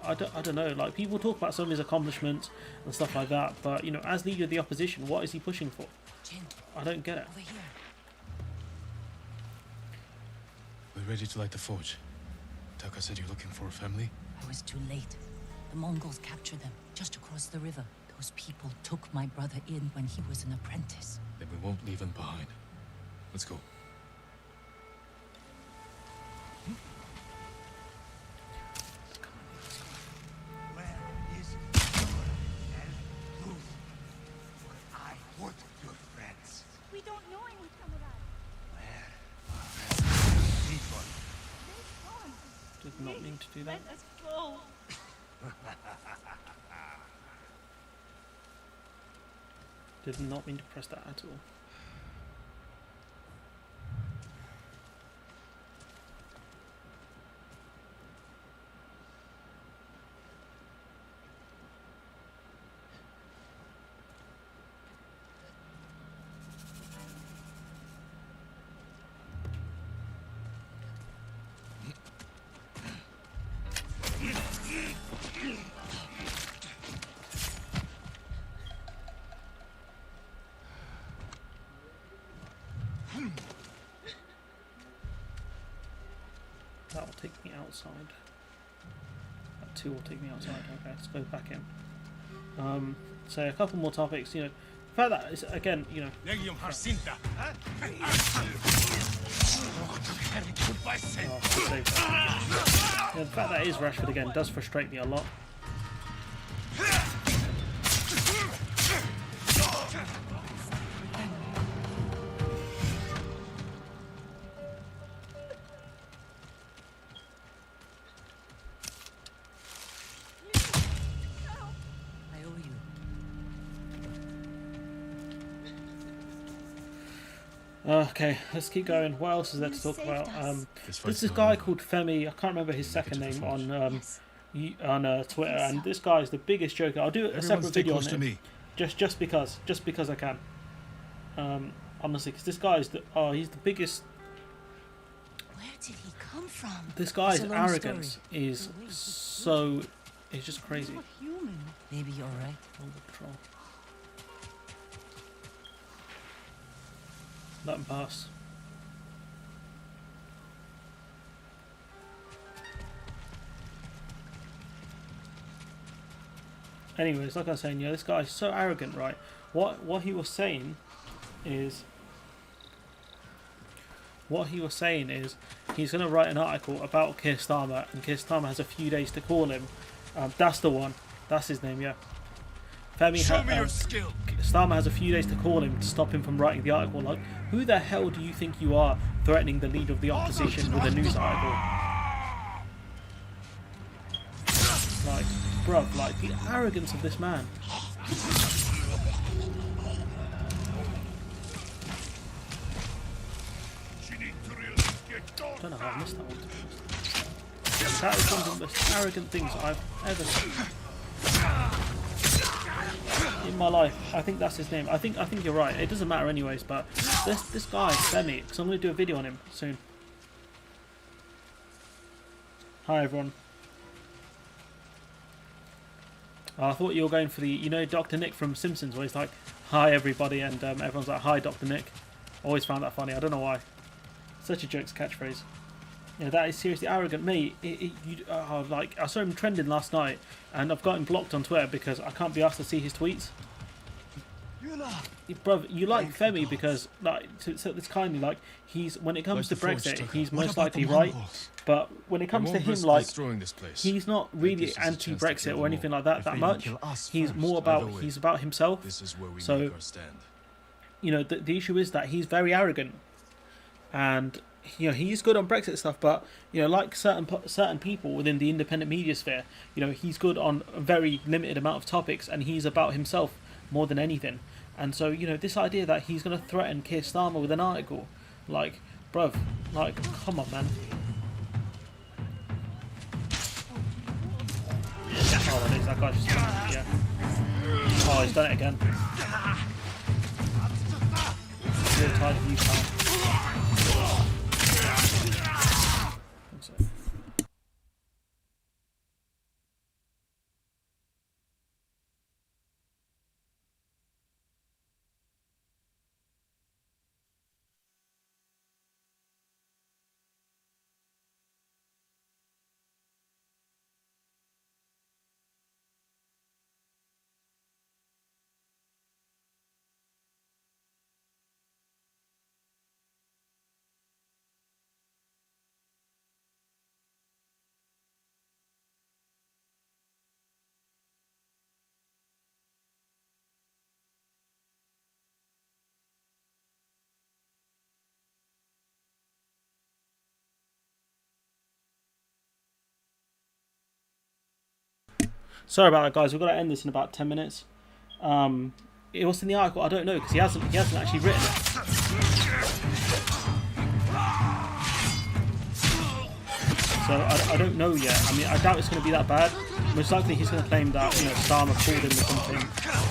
I don't know, like, people talk about some of his accomplishments and stuff like that, but, you know, as leader of the opposition, what is he pushing for? I don't get it. Over here. We're ready to light the forge. Taka said you're looking for a family? I was too late. The Mongols captured them just across the river. Those people took my brother in when he was an apprentice. Then we won't leave him behind. Let's go. Where is WLS? I want your friends. We don't know any Samurai. Where are people? Did not mean to do that. Let us go. Did not mean to press that at all. That will take me outside. That 2 will take me outside. Okay, let's go back in. So a couple more topics. You know, the fact that it's, again, you know, Oh, save that. You know, the fact that it is Rashford again does frustrate me a lot. Okay, let's keep going. What else is there to talk about? There's this guy called Femi. I can't remember his second name on Twitter, and this guy is the biggest joker. I'll do a separate video on him, just because I can. Honestly, because this guy is he's the biggest. Where did he come from? This guy's arrogance is so. It's just crazy. Human. Maybe you're right. Hold the patrol. Let him pass. Anyways, like I was saying, yeah, this guy's so arrogant, right? What he was saying is he's going to write an article about Keir Starmer, and Keir Starmer has a few days to call him. That's the one. That's his name, yeah. Femi, Show me your skill. Starmer has a few days to call him to stop him from writing the article. Like, who the hell do you think you are, threatening the leader of the opposition with a news article? Like, bruv, like, the arrogance of this man. I don't know how I missed that one. That is one of the most arrogant things I've ever seen in my life. I think that's his name. I think you're right. It doesn't matter anyways, but this guy, Femi, because I'm going to do a video on him soon. Hi everyone. I thought you were going for the, you know, Dr. Nick from Simpsons, where he's like, hi everybody, and everyone's like, hi Dr. Nick. Always found that funny. I don't know why. Such a joke's catchphrase. Yeah, that is seriously arrogant. Mate, like, I saw him trending last night, and I've got him blocked on Twitter because I can't be asked to see his tweets. Bruv, you like Femi because, like, so it's kindly, like, he's, when it comes to Brexit, he's most likely right, but when it comes to him, like, he's not really anti-Brexit or anything like that much. He's more about, he's about himself. So you know, the issue is that he's very arrogant, and you know he's good on Brexit stuff, but you know, like certain people within the independent media sphere, you know, he's good on a very limited amount of topics, and he's about himself more than anything. And so, you know, this idea that he's going to threaten Keir Starmer with an article, like, bruv, like, come on, man. Oh, that is, that guy's just, yeah. Oh, he's done it again. I'm really tired of you, pal. Sorry about that, guys. We've got to end this in about 10 minutes. What's in the article? I don't know, because he hasn't actually written it. So I don't know yet. I mean, I doubt it's going to be that bad. Most likely he's going to claim that, you know, Starmer called him or something,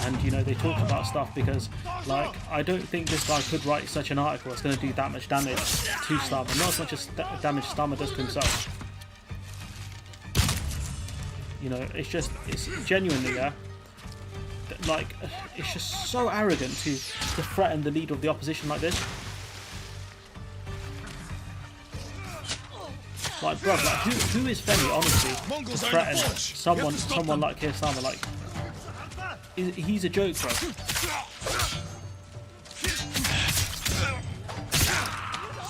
and you know they talked about stuff, because like I don't think this guy could write such an article that's going to do that much damage to Starmer. Not as much as damage Starmer does to himself. You know, it's genuinely, yeah, like, it's just so arrogant to threaten the leader of the opposition like this. Like, bro, like, who is Femi, honestly, to threaten someone like Keir Starmer? Like, he's a joke, bro.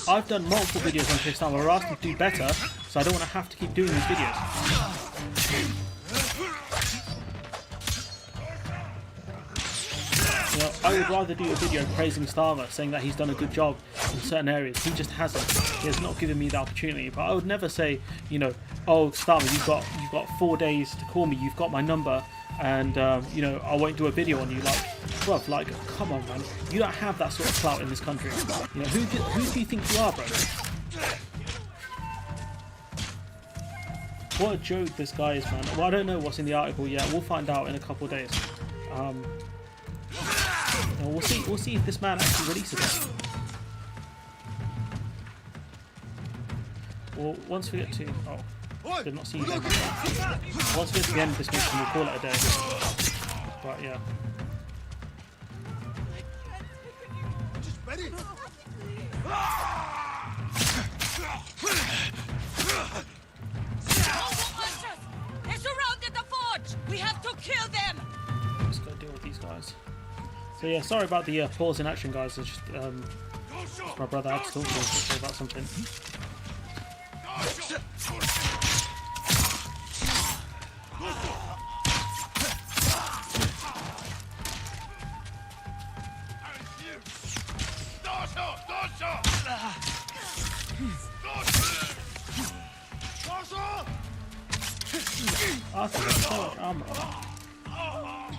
I've done multiple videos on Keir Starmer. I asked him to do better, so I don't want to have to keep doing these videos. You know, I would rather do a video praising Starmer, saying that he's done a good job in certain areas. He just hasn't. He has not given me the opportunity. But I would never say, you know, oh Starmer, you've got 4 days to call me. You've got my number, and you know, I won't do a video on you. Like, bruv, like, come on, man. You don't have that sort of clout in this country. You know, who do you think you are, bro? What a joke this guy is, man. Well, I don't know what's in the article yet. We'll find out in a couple of days. We'll see if this man actually releases it. Well, once we get to... Oh, did not see you there. Once we get to the end of this mission, we'll call it a day. But yeah. They surrounded the forge! We have to kill them! Let's go deal with these guys. So yeah, sorry about the pause in action, guys. It's just my brother had to talk to me about something. Arthur, there's so much armor on. Is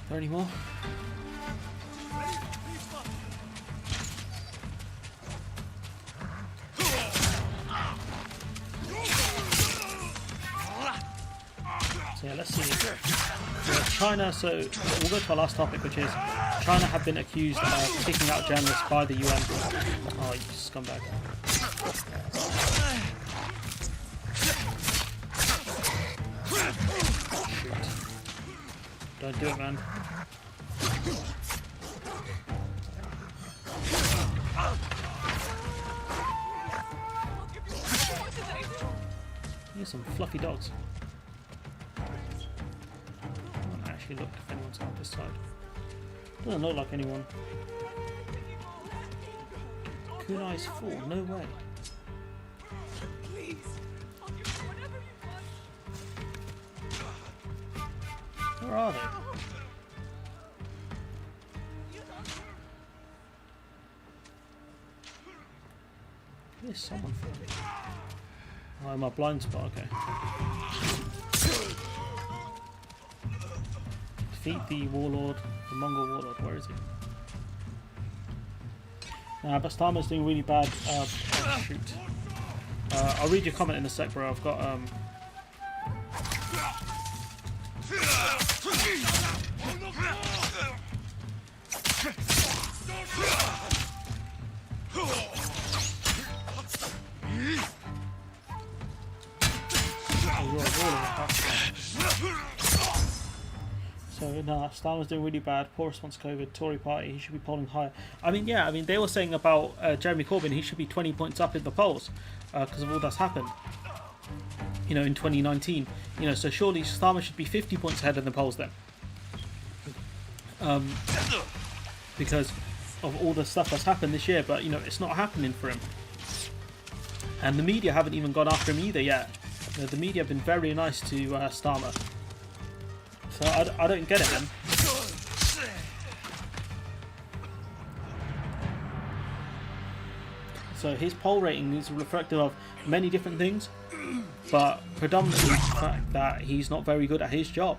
there any more? So yeah, let's see. China, so we'll go to our last topic, which is China have been accused of kicking out journalists by the UN. Oh, you scumbag. Don't do it, man. Here's some fluffy dogs. I haven't actually looked if anyone's out this side. Doesn't look like anyone. Kunai's full, no way. Where are they? There's someone for me. Oh, my blind spot, okay. Defeat the warlord, the Mongol warlord, where is he? But Starmer's doing really bad. Oh, shoot. I'll read your comment in a sec, bro. I've got So no, Starmer's doing really bad. Poor response to COVID. Tory party, he should be polling higher. I mean, yeah, I mean they were saying about Jeremy Corbyn, he should be 20 points up in the polls because of all that's happened. You know, in 2019. You know, so surely Starmer should be 50 points ahead in the polls then. Because of all the stuff that's happened this year, but you know, it's not happening for him. And the media haven't even gone after him either yet. You know, the media have been very nice to Starmer. So I don't get it then. So his poll rating is reflective of many different things, but predominantly the fact that he's not very good at his job.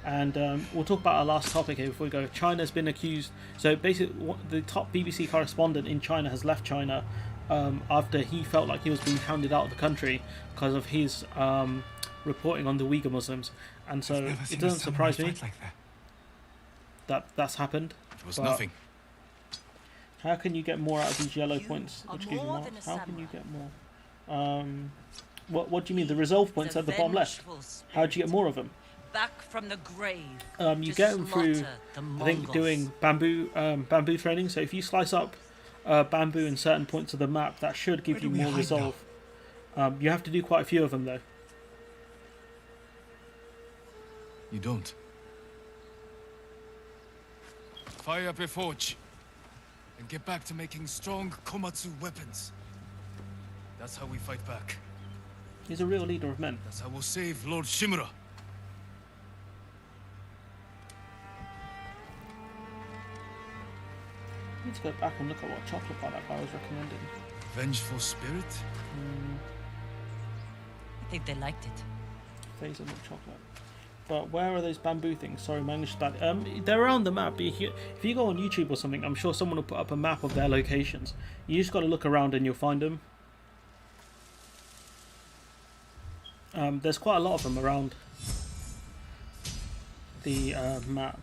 And we'll talk about our last topic here before we go. China's been accused. So basically, the top BBC correspondent in China has left China after he felt like he was being hounded out of the country because of his reporting on the Uyghur Muslims. And so it doesn't surprise me that that's happened. It was nothing. How can you get more out of these yellow points? Which give you more? How can you get more? What do you mean? The resolve points at the bottom left. How do you get more of them? Back from the grave. You get them through, I think, doing bamboo training. So if you slice up bamboo in certain points of the map, that should give you more resolve. You have to do quite a few of them though. You don't. Fire up your forge and get back to making strong Komatsu weapons. That's how we fight back. He's a real leader of men. That's how we'll save Lord Shimura. I need to go back and look at what chocolate bar that guy was recommending. Vengeful spirit? I think they liked it. Hazelnut chocolate. But where are those bamboo things? Sorry, my English is bad. They're around the map. If you go on YouTube or something, I'm sure someone will put up a map of their locations. You just got to look around and you'll find them. There's quite a lot of them around the map.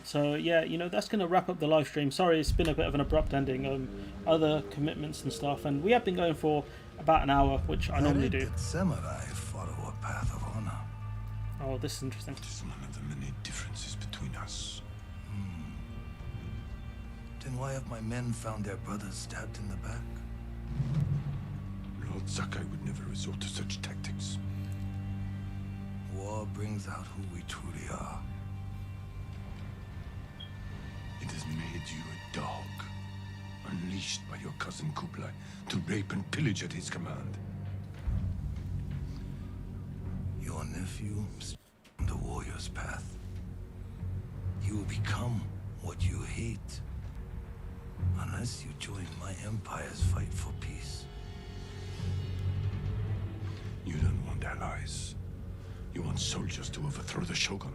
So yeah, you know, that's going to wrap up the live stream. Sorry, it's been a bit of an abrupt ending. Other commitments and stuff, and we have been going for about an hour, which I normally do. Samurai follow a path of honor. Oh, this is interesting. It is one of the many differences between us. Then why have my men found their brothers stabbed in the back? Lord Sakai would never resort to such tactics. War brings out who we truly are. It has made you a dog, unleashed by your cousin Kublai to rape and pillage at his command. Your nephew on the warrior's path. You will become what you hate, unless you join my empire's fight for peace. You don't want allies. You want soldiers to overthrow the Shogun.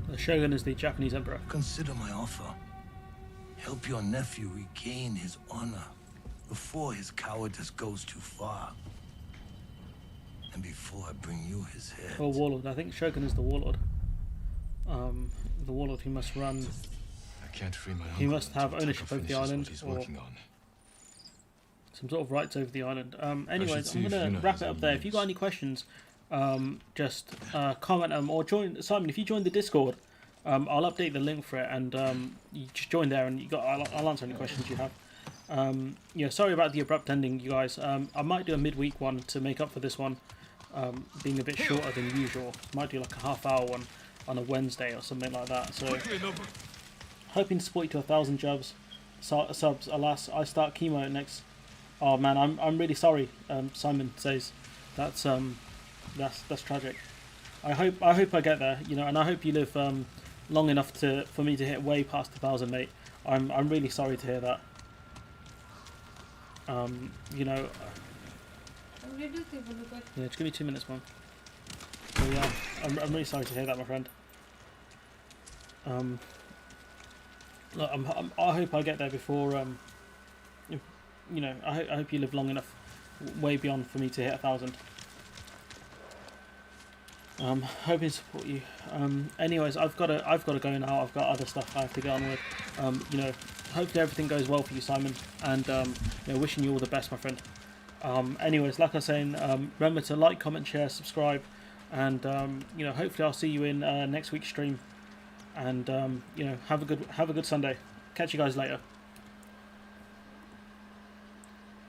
The Shogun is the Japanese emperor. Consider my offer. Help your nephew regain his honor before his cowardice goes too far. And before I bring you his head. Oh, warlord. I think Shogun is the warlord. The warlord who must run. I can't free my He must have ownership over the island, he's or working on. some sort of rights over the island. Anyways, see I'm if gonna Yuna wrap has it up any there. If you got any questions, just comment them or join. Simon, if you join the Discord, I'll update the link for it, and you just join there, and I'll answer any questions you have. Yeah, sorry about the abrupt ending, you guys. I might do a midweek one to make up for this one being a bit shorter than usual. Might do like a half-hour one on a Wednesday or something like that. So, hoping to support you to 1,000 subs. Alas, I start chemo next. Oh man, I'm really sorry. Simon says that's tragic. I hope I get there, you know, and I hope you live long enough for me to hit way past 1,000, mate. I'm really sorry to hear that. You know. Yeah, just give me 2 minutes, man. So yeah, I'm really sorry to hear that, my friend. Look, I hope I get there before. You know, I hope you live long enough, way beyond for me to hit 1,000. Hoping to support you. Anyways, I've got to go now. I've got other stuff I have to get on with. You know, hopefully everything goes well for you, Simon. And you know, wishing you all the best, my friend. Anyways, like I was saying, remember to like, comment, share, subscribe, and you know, hopefully I'll see you in next week's stream. And you know, have a good Sunday. Catch you guys later.